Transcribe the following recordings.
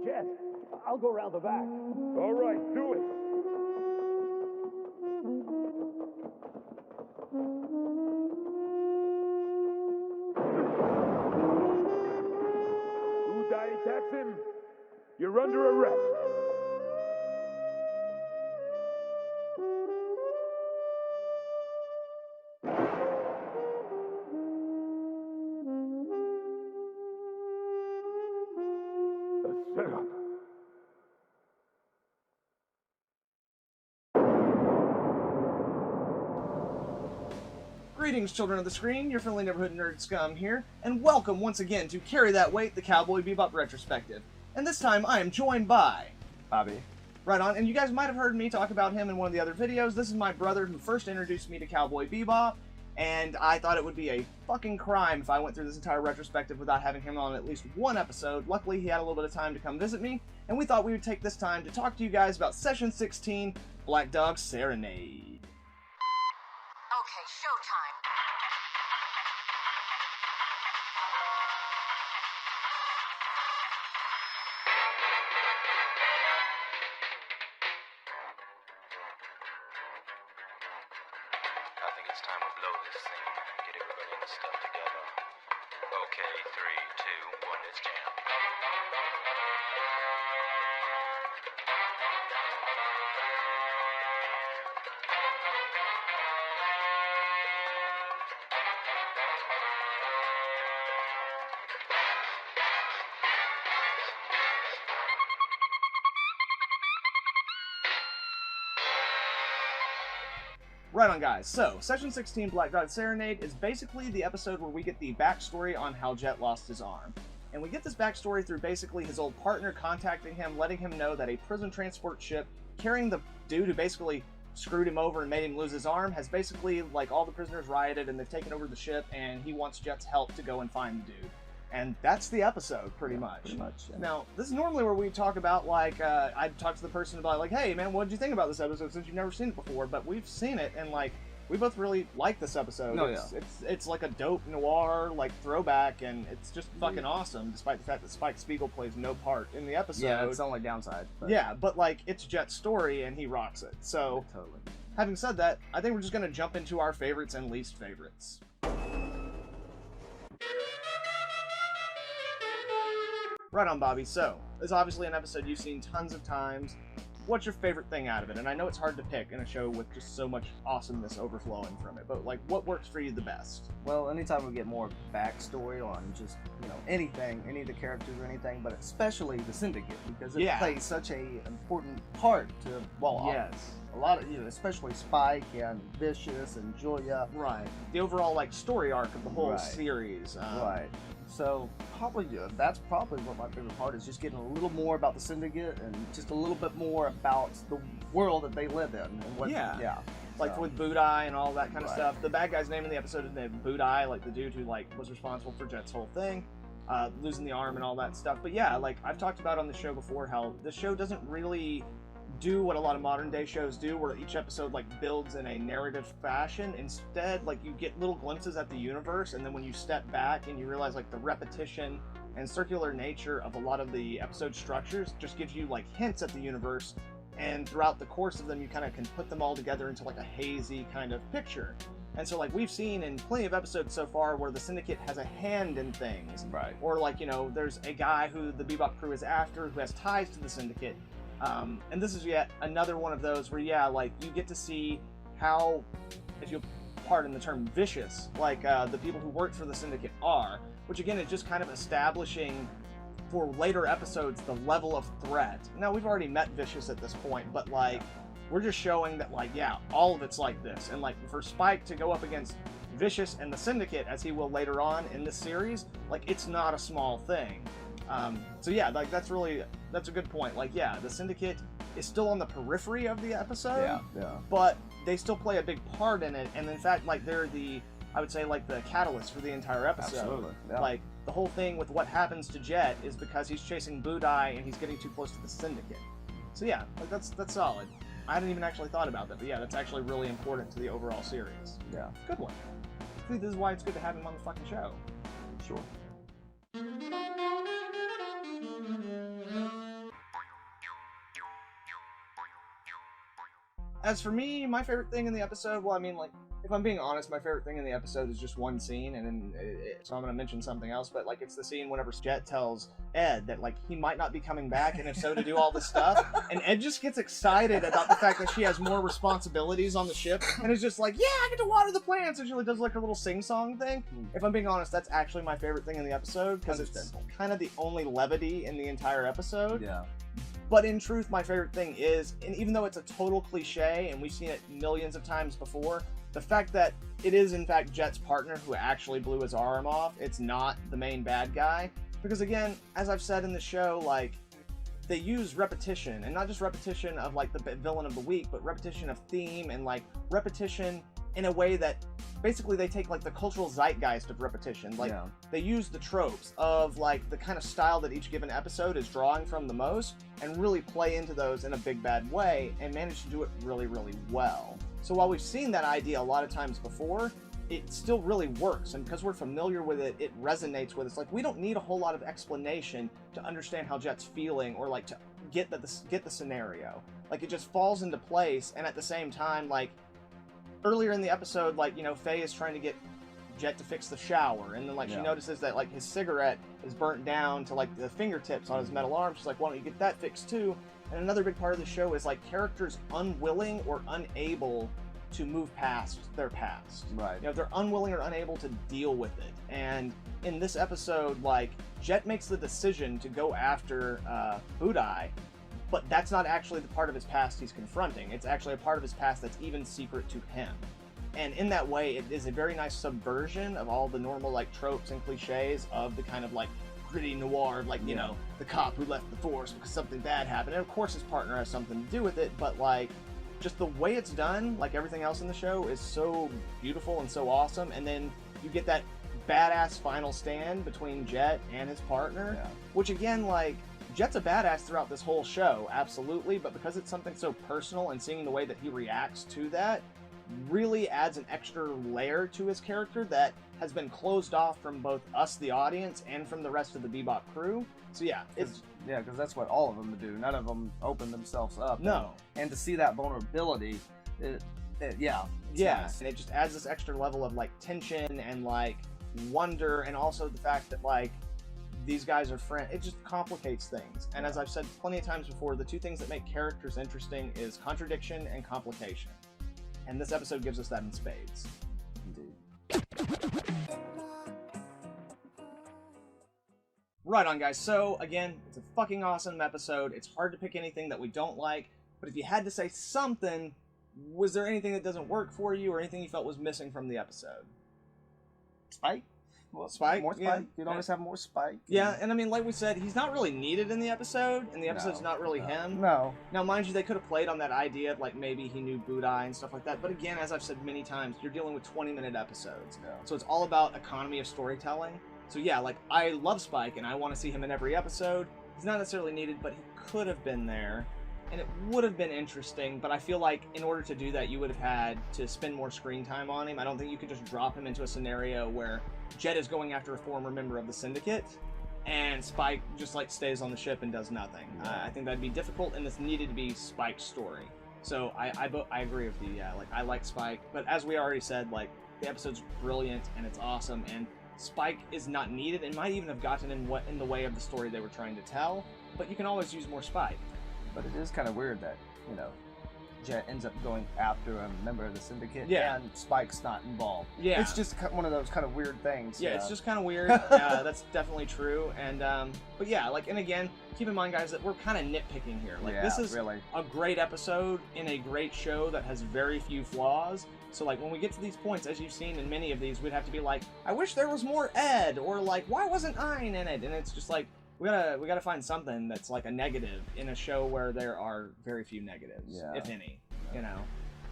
Jet, I'll go around the back. All right, do it. Uday attacks him. You're under arrest. A setup. Greetings, children of the screen, your friendly neighborhood nerd scum here, and welcome once again to Carry That Weight, the Cowboy Bebop Retrospective. And this time I am joined by... Bobby. Right on, and you guys might have heard me talk about him in one of the other videos. This is my brother who first introduced me to Cowboy Bebop, and I thought it would be a fucking crime if I went through this entire retrospective without having him on at least one episode. Luckily, he had a little bit of time to come visit me, and we thought we would take this time to talk to you guys about Session 16, Black Dog Serenade. Okay, showtime. I think it's time we blow this thing. Get everybody in the stuff together. Okay, 3, 2, 1, let's jam. Right on, guys. So, Session 16, Black Dog Serenade, is basically the episode where we get the backstory on how Jet lost his arm. And we get this backstory through basically his old partner contacting him, letting him know that a prison transport ship carrying the dude who basically screwed him over and made him lose his arm has basically, like, all the prisoners rioted and they've taken over the ship, and he wants Jet's help to go and find the dude. And that's the episode, pretty much. Pretty much, yeah. Now, this is normally where we talk about, like, I'd talk to the person about, like, hey, man, what did you think about this episode since you've never seen it before? But we've seen it, and, like, we both really like this episode. Oh, It's like a dope noir, like, throwback, and it's just fucking awesome, despite the fact that Spike Spiegel plays no part in the episode. Yeah, it's the only downside. But... Yeah, but, like, it's Jet's story, and he rocks it. So, Totally. having said that, I think we're just going to jump into our favorites and least favorites. Right on, Bobby. So, it's obviously an episode you've seen tons of times. What's your favorite thing out of it? And I know it's hard to pick in a show with just so much awesomeness overflowing from it, but, like, what works for you the best? Well, anytime we get more backstory on just, anything, any of the characters or anything, but especially the Syndicate, because it plays such a important part to, Yes. a lot of, especially Spike and Vicious and Julia. Right. The overall, like, story arc of the whole Right. series. Right. So, probably, that's probably what my favorite part is, just getting a little more about the Syndicate and just a little bit more about the world that they live in. And what, Like, so. with Budai and all that kind of Right. stuff. The bad guy's name in the episode is named Budai, like the dude who, like, was responsible for Jet's whole thing, losing the arm and all that stuff. But yeah, like, I've talked about on the show before how the show doesn't really do what a lot of modern day shows do, where each episode, like, builds in a narrative fashion. Instead, like, you get little glimpses at the universe, and then when you step back and you realize, like, the repetition and circular nature of a lot of the episode structures just gives you, like, hints at the universe, and throughout the course of them you kind of can put them all together into, like, a hazy kind of picture. And so, like, we've seen in plenty of episodes so far where the Syndicate has a hand in things. Right. Or, like, there's a guy who the Bebop crew is after who has ties to the Syndicate. And this is yet another one of those where, like, you get to see how, if you'll pardon the term, vicious, like, the people who work for the Syndicate are, which, again, is just kind of establishing for later episodes the level of threat. Now, we've already met Vicious at this point, but, like, we're just showing that, like, all of it's like this. And, like, for Spike to go up against Vicious and the Syndicate, as he will later on in this series, like, it's not a small thing. So yeah, like, that's a good point. Like, yeah, the Syndicate is still on the periphery of the episode, but they still play a big part in it, and in fact, like, they're I would say, like, the catalyst for the entire episode. Absolutely, yeah. Like, the whole thing with what happens to Jet is because he's chasing Budai and he's getting too close to the Syndicate. So yeah, like, that's solid. I hadn't even actually thought about that, but yeah, that's actually really important to the overall series. Yeah. Good one. See, this is why it's good to have him on the fucking show. Sure. as for me, my favorite thing in the episode, well, I mean, like, if I'm being honest, my favorite thing in the episode is just one scene, and then so I'm gonna mention something else, but like it's the scene whenever Jet tells Ed that like he might not be coming back, and if so, to do all this stuff, and Ed just gets excited about the fact that she has more responsibilities on the ship, and is just like, yeah, I get to water the plants, and she like, does like her little sing-song thing. If I'm being honest, that's actually my favorite thing in the episode, because it's kind of the only levity in the entire episode. Yeah. But in truth, my favorite thing is, and even though it's a total cliche, and we've seen it millions of times before, the fact that it is in fact Jet's partner who actually blew his arm off, it's not the main bad guy. Because again, as I've said in the show, like, they use repetition, and not just repetition of like the villain of the week, but repetition of theme, and like repetition in a way that basically they take like the cultural zeitgeist of repetition. Like, they use the tropes of like the kind of style that each given episode is drawing from the most, and really play into those in a big bad way, and manage to do it really, really well. So while we've seen that idea a lot of times before, it still really works, and because we're familiar with it, it resonates with us. Like, we don't need a whole lot of explanation to understand how Jet's feeling, or like to get the scenario. Like, it just falls into place, and at the same time, like, earlier in the episode, like, you know, Faye is trying to get Jet to fix the shower, and then like she notices that like his cigarette is burnt down to like the fingertips on his metal arm. She's like, why don't you get that fixed too? And another big part of the show is like characters unwilling or unable to move past their past. Right. You know, they're unwilling or unable to deal with it. And in this episode, like, Jet makes the decision to go after Budai, but that's not actually the part of his past he's confronting. It's actually a part of his past that's even secret to him. And in that way, it is a very nice subversion of all the normal like tropes and cliches of the kind of like gritty noir, like, you know, the cop who left the force because something bad happened. And of course his partner has something to do with it, but like, just the way it's done, like everything else in the show, is so beautiful and so awesome. And then you get that badass final stand between Jet and his partner, which again, like, Jet's a badass throughout this whole show, absolutely, but because it's something so personal, and seeing the way that he reacts to that really adds an extra layer to his character that has been closed off from both us, the audience, and from the rest of the Bebop crew. So yeah, it's... Yeah, because that's what all of them do. None of them open themselves up. No. And to see that vulnerability, yeah, nice. And it just adds this extra level of like tension and like wonder, and also the fact that like these guys are friends. It just complicates things. And as I've said plenty of times before, the two things that make characters interesting is contradiction and complication. And this episode gives us that in spades. Indeed. Right on, guys. So, again, it's a fucking awesome episode. It's hard to pick anything that we don't like, but if you had to say something, was there anything that doesn't work for you, or anything you felt was missing from the episode? Spike? Well, Spike? More Spike. Yeah. You'd always have more Spike. Yeah, and I mean, like we said, he's not really needed in the episode, and the episode's not really him. No. Now, mind you, they could have played on that idea of, like, maybe he knew Budai and stuff like that, but again, as I've said many times, you're dealing with 20-minute episodes. Yeah. So it's all about economy of storytelling. So yeah, like, I love Spike, and I want to see him in every episode. He's not necessarily needed, but he could have been there, and it would have been interesting, but I feel like in order to do that, you would have had to spend more screen time on him. I don't think you could just drop him into a scenario where Jet is going after a former member of the Syndicate, and Spike just, like, stays on the ship and does nothing. I think that'd be difficult, and this needed to be Spike's story. So I agree with you, yeah. Like, I like Spike, but as we already said, like, the episode's brilliant, and it's awesome, and Spike is not needed, and might even have gotten in the way of the story they were trying to tell, but you can always use more Spike. But it is kind of weird that, you know, Jet ends up going after a member of the Syndicate, and Spike's not involved. Yeah. It's just one of those kind of weird things. Yeah, it's just kind of weird. That's definitely true. And, but yeah, like, and again, keep in mind, guys, that we're kind of nitpicking here. Like, this is really a great episode in a great show that has very few flaws. So, like, when we get to these points, as you've seen in many of these, we'd have to be like, I wish there was more Ed, or like, why wasn't Ein in it? And it's just like, we gotta find something that's like a negative in a show where there are very few negatives, if any, you know.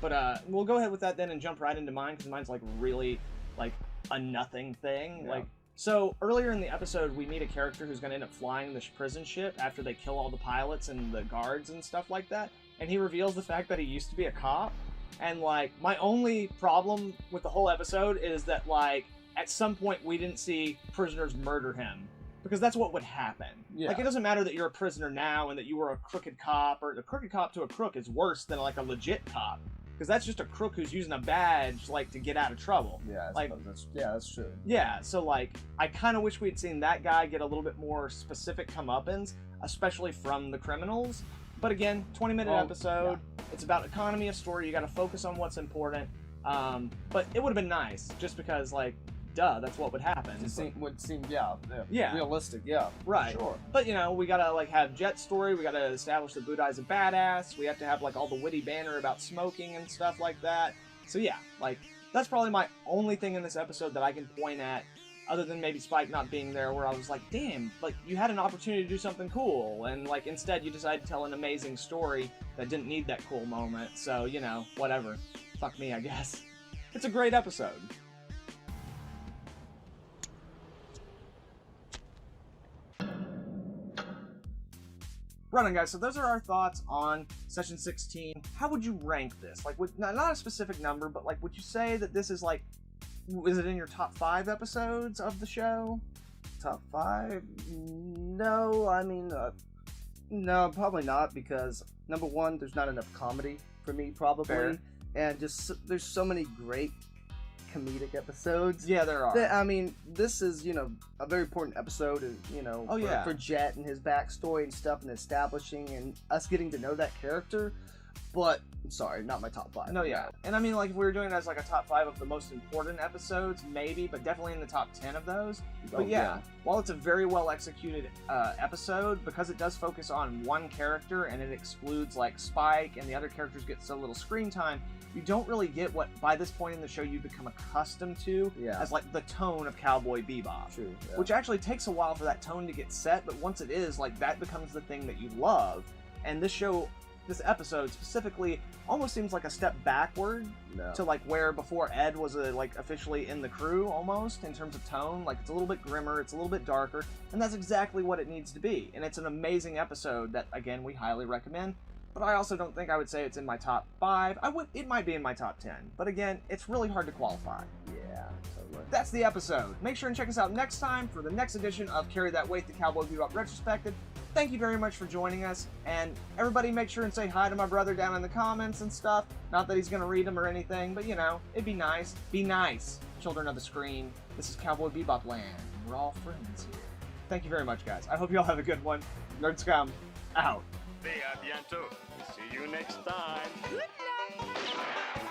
But we'll go ahead with that then and jump right into mine, because mine's like really like a nothing thing. Like, so earlier in the episode, we meet a character who's gonna end up flying the prison ship after they kill all the pilots and the guards and stuff like that, and he reveals the fact that he used to be a cop. And like, my only problem with the whole episode is that, like, at some point we didn't see prisoners murder him. because that's what would happen. Yeah. Like, it doesn't matter that you're a prisoner now and that you were a crooked cop, or a crooked cop to a crook is worse than like a legit cop, because that's just a crook who's using a badge like to get out of trouble. Yeah, like that's true. yeah. So like, I kind of wish we'd seen that guy get a little bit more specific comeuppance, especially from the criminals. But again, 20-minute episode. Yeah. It's about economy of story. You got to focus on what's important. But it would have been nice, just because like, duh, that's what would happen. Would seem realistic, right. Sure. But you know, we gotta like have Jet's story. We gotta establish that Budai's a badass. We have to have like all the witty banter about smoking and stuff like that. So yeah, like that's probably my only thing in this episode that I can point at, other than maybe Spike not being there, where I was like, damn, like you had an opportunity to do something cool, and like instead you decided to tell an amazing story that didn't need that cool moment. So you know, whatever. Fuck me, I guess. It's a great episode. Right on, guys, so those are our thoughts on Session 16. How would you rank this? Like, with not a specific number, but like, would you say that this is like, is it in your top 5 episodes of the show? Top 5? No, I mean, no, probably not, because number one, there's not enough comedy for me, probably. Fair. And just, there's so many great comedic episodes. Yeah, there are. I mean, this is, you know, a very important episode, you know, for Jet and his backstory and stuff, and establishing and us getting to know that character. But, sorry, not my top 5. No, yeah. And I mean, like, if we were doing it as like a top 5 of the most important episodes, maybe, but definitely in the top 10 of those. But yeah, while it's a very well executed episode, because it does focus on one character and it excludes like Spike and the other characters get so little screen time, you don't really get what, by this point in the show, you become accustomed to as like the tone of Cowboy Bebop. True. Yeah. Which actually takes a while for that tone to get set, but once it is, like, that becomes the thing that you love. And this show, this episode specifically, almost seems like a step backward to like where before Ed was like officially in the crew, almost, in terms of tone. Like, it's a little bit grimmer, it's a little bit darker, and that's exactly what it needs to be. And it's an amazing episode that, again, we highly recommend. But I also don't think I would say it's in my top 5. It might be in my top 10. But again, it's really hard to qualify. Yeah, totally. That's the episode. Make sure and check us out next time for the next edition of Carry That Weight, the Cowboy Bebop Retrospective. Thank you very much for joining us. And everybody make sure and say hi to my brother down in the comments and stuff. Not that he's going to read them or anything, but you know, it'd be nice. Be nice, children of the screen. This is Cowboy Bebop land. We're all friends here. Thank you very much, guys. I hope you all have a good one. Nerd Scum, out. See you next time. Good night.